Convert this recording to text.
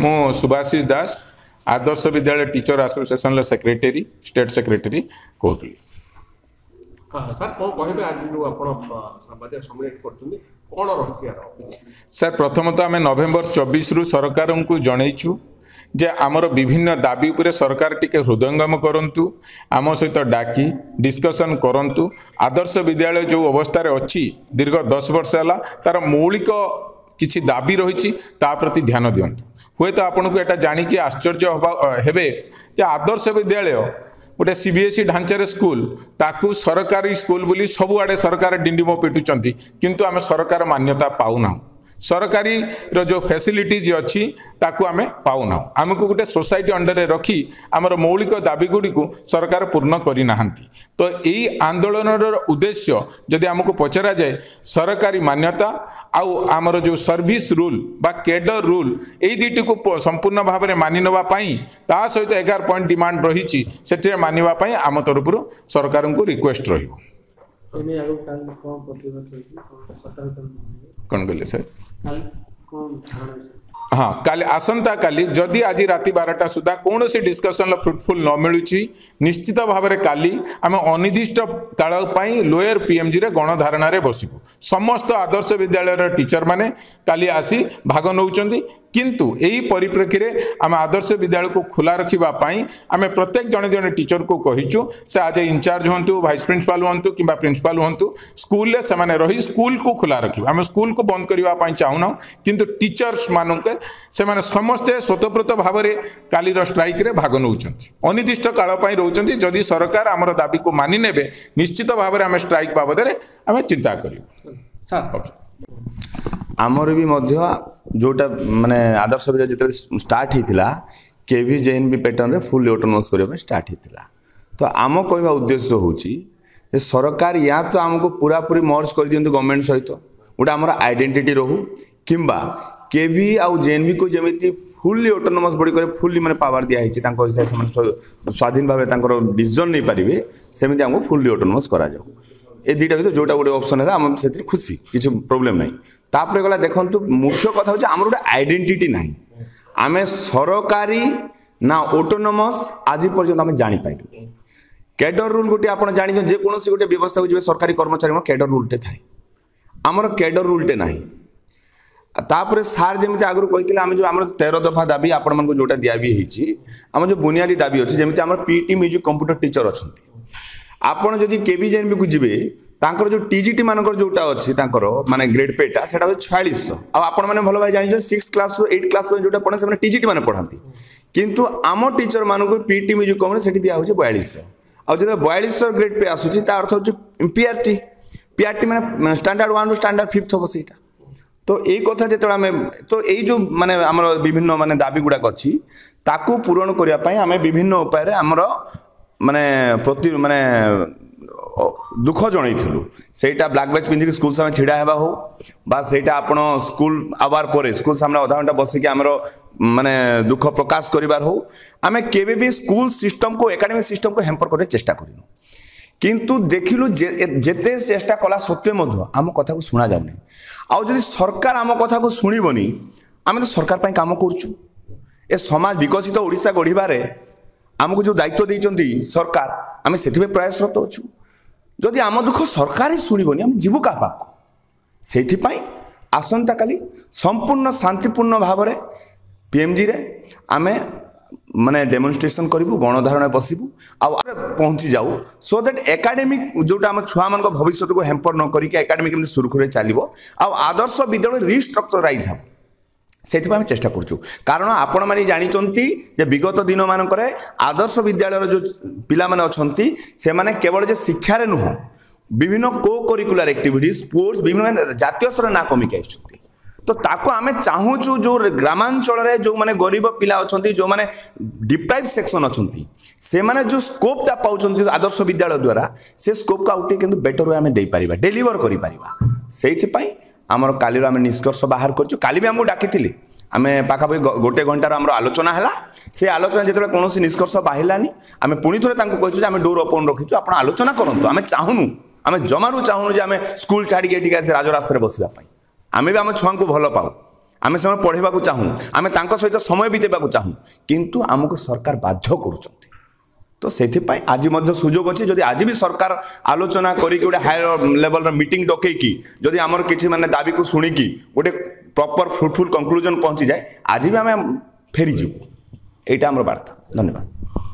मु सुभाषिष दास Adarsh Vidyalaya teacher association secretary state secretary कहली। Sir कौन कहे आज जो आप सम्मिलित करछुंदी कोन रहती यार सर प्रथमतः आम नवेम्बर 24 रु सरकार को जनईचु जे आमर विभिन्न दाबी उपरे सरकार टिके हृदयंगम करंतु आम सहित डाकी डिस्कशन करंतु आदर्श विद्यालय जो अवस्था अच्छी दीर्घ 10 वर्ष है तार मौलिक किछि दाबी रही प्रति ध्यान दिंतु। हुए तो आपन को एटा जानी कि आश्चर्य हेबे जे आदर्श विद्यालय गोटे सीबीएसई ढांचार स्कूल ताकू सरकारी स्कूल बोली सबुआड़े सरकार डिंडिम पिटुचंती किंतु आम सरकार मान्यता पाऊना सरकारी रो जो फैसिलिटीज अच्छी ताकू आमे पाऊना आमको गोटे सोसाइटी अंडर रखी आमर मौलिक दाबी गुड़ी को सरकार पूर्ण करना। तो यही आंदोलन उद्देश्य जदि आमको पचरा जाए सरकारी मान्यता आउ आमर जो सर्विस रूल बा केडर रूल यही दुईटी को संपूर्ण भाव में मानि नापी ता सहित 11 पॉइंट डिमांड रही से मानवाई आम तरफ सरकार को रिक्वेस्ट रही कौन कहले सर हाँ काली आसंता काली जदि आज राति 12टा सुधा कौन सी डिस्कसन फ्रुटफुल न मिलूँ निश्चित भाव में काली आम अनिर्दिष्ट काल लोयर पीएमजी रे गणधारणा रे बसबू समस्त आदर्श विद्यालय टीचर माने काली आसी भाग नौचंती किंतु यही परिप्रेक्षी में आम आदर्श विद्यालय को खुला रखापी आम प्रत्येक जड़े जड़े टीचर को कहीचु से आज इंचार्ज हूँ भाइस प्रिंसिपाल हूँ कि प्रिंसिपाल हूँ स्कूल से रही स्कूल को खुला रखा आम स्कूल को बंद करने चाहूना किंतु टीचर्स मानक से समस्ते स्वतंत्र भाव में कालीर स्ट्राइक रे भाग नौ अनिर्दिष्ट काल रोचंती जदि सरकार आमर दाबी को मानि नेबे निश्चित भाव में आम स्ट्राइक बाबद आम चिंता करूँ। आमर भी जोटा माने आदर्श विद्यालय जिते स्टार्ट होता केवी जेएन भी पैटर्न रे फुल ऑटोनोमस करने स्टार्ट होता। तो आम कहवा उद्देश्य हूँ सरकार या तो आमको पूरा पूरी मर्ज कर दियंतु गवर्नमेंट सहित गोटे आमर आइडेंटिटी रहू किंबा केवी आउ जेएनवी को जमी फुल्ली ऑटोनोमस बॉडी करे फुल्ली माने पावर दिया हिसाब से स्वाधीन भाव में डिसीजन नहीं पारे सेमती आमको फुल्ली ऑटोनोमस करा जाऊ ए दुईटा भर जोटा गोटे ऑप्शन है आम से खुशी किसी प्रोब्लेम ना तापर गला देखु मुख्य कथा हूँ आम गोटे आइडेंटिटी ना आम सरकारी ना ऑटोनोमस आज पर्यंत आम जापारू कैडर रूल गोटे आप जान जेकोसी गोटे व्यवस्था हो सरकारी कर्मचारी कैडर रूलटे थाए आमर कैडर रूलटे ना तापर सार जमी आगुरी कही आम जो आम 13 दफा दाबी आपण जोटा दिया भी आम जो बुनियादी दाबी अच्छी जमी आम पीटी म्यूजिक कंप्यूटर टीचर अच्छा आपड़ जदि केवी जेएनवी को जीवे तांकर जो टीजीटी मानकर जोटा अच्छी माने ग्रेड पेटा सेटा 4600 आपण माने भल भाई जान 6 क्लास 8 क्लास जोटा पढ़े से टीजीटी माने पढ़ाती किंतु आम टीचर मान को पीटी म्यूजिक कम से दिया 4200 आ जो 4200 ग्रेड पे आसूची ता अर्थ हो पीआरटी पीआरटी माने स्टैंडर्ड 1 रु स्टैंडर्ड 5 हम सेटा। तो यही कथा जो आम तो यही जो माने आम विभिन्न माने दाबी गुड़ाक अच्छी ताकू पूरण करने आम विभिन्न उपाय आमर माने प्रति माने दुख जनईलु सेटा ब्लैक बैच पिंधिक स्कूल सामने छिड़ा हेबा हो बा सेटा आपण स्कूल आवार पर स्कूल सामने आधा घंटा बसिक आमर माने दुख प्रकाश करिवार हो आमे केबे भी स्कूल सिस्टम को एकेडमिक सिस्टम को हेम्पर करने चेष्टा करिनु किंतु देखिलु जेते चेष्टा कला सत्वे मध्य आम कथा को सुना जाउनी आ जदि सरकार आम कथा को सुनिबनी आमे तो सरकार पई काम करछु ए समाज विकसित ओडिशा गढ़िबारे आमको जो दायित्व देइचंती सरकार आमे सेथिबे प्रयासरत अच्छु जदि आम दुख सरकार ही शुणबनी आम जीवु क्या पाक से आसंता काली संपूर्ण शांतिपूर्ण भाव में पीएमजी रे आमे माने डेमोन्स्ट्रेशन करूँ गणधारण बसबू आ पहुँची जाऊ सो दैट एकेडमिक जोटा आम छुआ मान भविष्य को हेम्पर न करके एकेडमिक सुरखुरे चलो आदर्श विद्यालय रिस्ट्रक्चराइज हम से चेष्टा करूँ कारण आपण मैंने जानते विगत दिन मानक आदर्श विद्यालय जो पिला माने अछंती से माने केवल जे शिक्षा रे नुह विभिन्न को करिकुलर एक्टिविटी स्पोर्ट्स विभिन्न जातीय स्तर ना कमिक आइछंती तो ताको आमे चाहूचु जो ग्रामांचल रे जो माने गरीब पिला अछंती जो माने डिप्राइव सेक्शन अछंती से माने जो स्कोप ता पाउछंती आदर्श विद्यालय द्वारा से स्कोप का आउटे किंतु बेटर वे आमे दे परिबा डिलीवर करि परिबा सेहि पई आमर काली आम निष्कर्ष बाहर करूँ काली भी आमको डाकी आम पाखापाखि गोटे घंटार आम आलोचना है से आलोचना जो कौन निष्कर्ष बाहरलानी आम पुणी थे कहूँ आम डोर ओपन रखीचु आप आलोचना करूँ आम चाहूनु आम जमारू चाहूनु जे आम स्कूल छाड़ी राजरास्त बसवाई आम भी आम छुआ को भल पाऊ आमे समय पढ़ाइबा चाहूँ आमे तांको सहित समय बितेबा चाहूँ किंतु आमको सरकार बाध्य करूछंती तो से आज सुजोग अच्छी जदि आज भी सरकार आलोचना करी गोटे हायर लेवल मीटिंग डकईकी जदि आमर किसी माने दाबी को शुणिकी गोटे प्रॉपर फ्रुटफुल कंक्लूजन पहुंची जाए आज भी आम फेरीजु यहाँ आम वार्ता धन्यवाद।